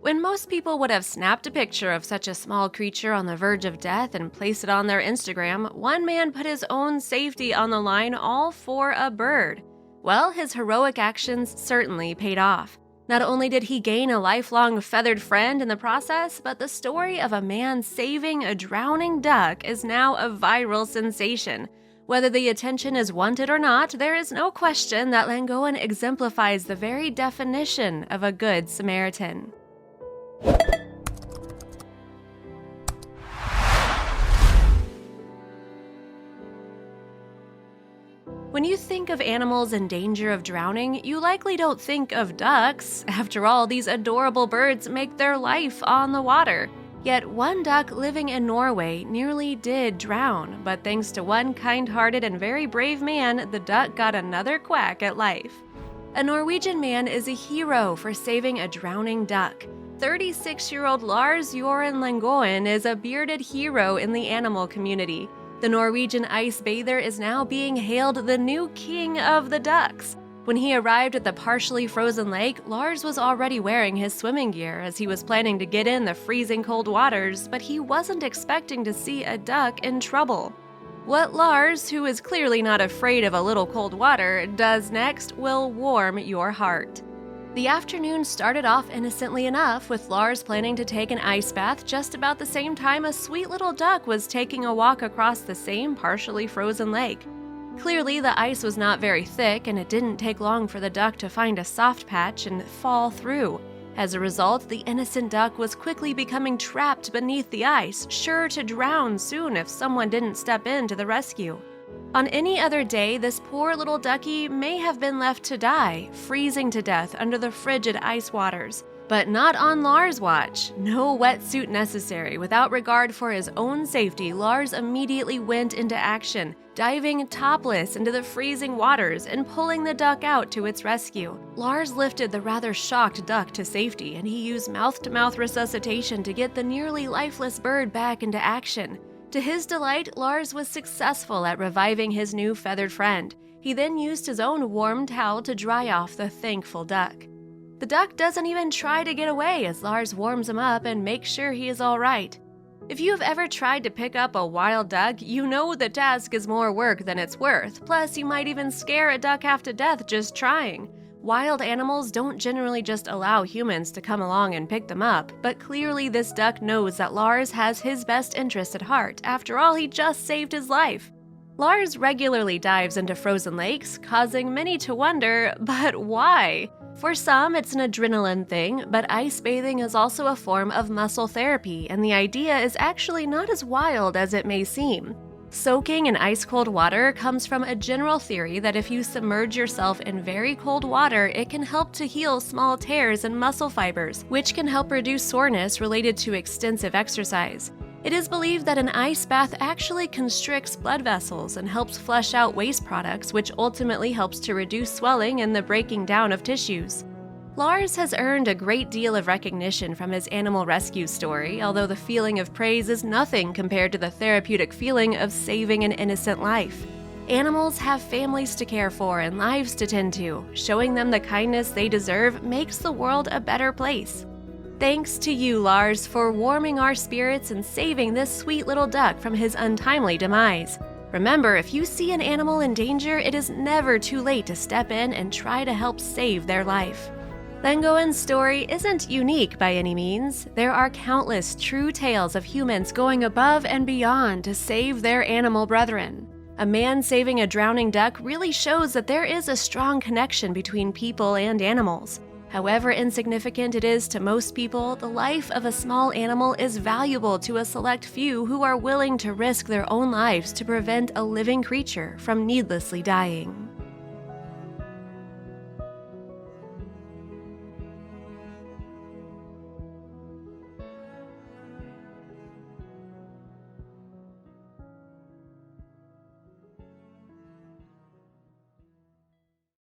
When most people would have snapped a picture of such a small creature on the verge of death and placed it on their Instagram, one man put his own safety on the line all for a bird. Well, his heroic actions certainly paid off. Not only did he gain a lifelong feathered friend in the process, but the story of a man saving a drowning duck is now a viral sensation. Whether the attention is wanted or not, there is no question that Langowan exemplifies the very definition of a good Samaritan. When you think of animals in danger of drowning, you likely don't think of ducks. After all, these adorable birds make their life on the water. Yet one duck living in Norway nearly did drown, but thanks to one kind-hearted and very brave man, the duck got another quack at life. A Norwegian man is a hero for saving a drowning duck. 36-year-old Lars Joran Langowan is a bearded hero in the animal community. The Norwegian ice bather is now being hailed the new king of the ducks. When he arrived at the partially frozen lake, Lars was already wearing his swimming gear as he was planning to get in the freezing cold waters, but he wasn't expecting to see a duck in trouble. What Lars, who is clearly not afraid of a little cold water, does next will warm your heart. The afternoon started off innocently enough, with Lars planning to take an ice bath just about the same time a sweet little duck was taking a walk across the same partially frozen lake. Clearly, the ice was not very thick, and it didn't take long for the duck to find a soft patch and fall through. As a result, the innocent duck was quickly becoming trapped beneath the ice, sure to drown soon if someone didn't step in to the rescue. On any other day, this poor little ducky may have been left to die, freezing to death under the frigid ice waters. But not on Lars' watch. No wetsuit necessary. Without regard for his own safety, Lars immediately went into action, diving topless into the freezing waters and pulling the duck out to its rescue. Lars lifted the rather shocked duck to safety, and he used mouth-to-mouth resuscitation to get the nearly lifeless bird back into action. To his delight, Lars was successful at reviving his new feathered friend. He then used his own warm towel to dry off the thankful duck. The duck doesn't even try to get away as Lars warms him up and makes sure he is all right. If you have ever tried to pick up a wild duck, you know the task is more work than it's worth. Plus, you might even scare a duck half to death just trying. Wild animals don't generally just allow humans to come along and pick them up, but clearly this duck knows that Lars has his best interest at heart. After all, he just saved his life. Lars regularly dives into frozen lakes, causing many to wonder, but why? For some, it's an adrenaline thing, but ice bathing is also a form of muscle therapy, and the idea is actually not as wild as it may seem. Soaking in ice-cold water comes from a general theory that if you submerge yourself in very cold water, it can help to heal small tears in muscle fibers, which can help reduce soreness related to extensive exercise. It is believed that an ice bath actually constricts blood vessels and helps flush out waste products, which ultimately helps to reduce swelling and the breaking down of tissues. Lars has earned a great deal of recognition from his animal rescue story, although the feeling of praise is nothing compared to the therapeutic feeling of saving an innocent life. Animals have families to care for and lives to tend to. Showing them the kindness they deserve makes the world a better place. Thanks to you, Lars, for warming our spirits and saving this sweet little duck from his untimely demise. Remember, if you see an animal in danger, it is never too late to step in and try to help save their life. Langowan's story isn't unique by any means. There are countless true tales of humans going above and beyond to save their animal brethren. A man saving a drowning duck really shows that there is a strong connection between people and animals. However insignificant it is to most people, the life of a small animal is valuable to a select few who are willing to risk their own lives to prevent a living creature from needlessly dying.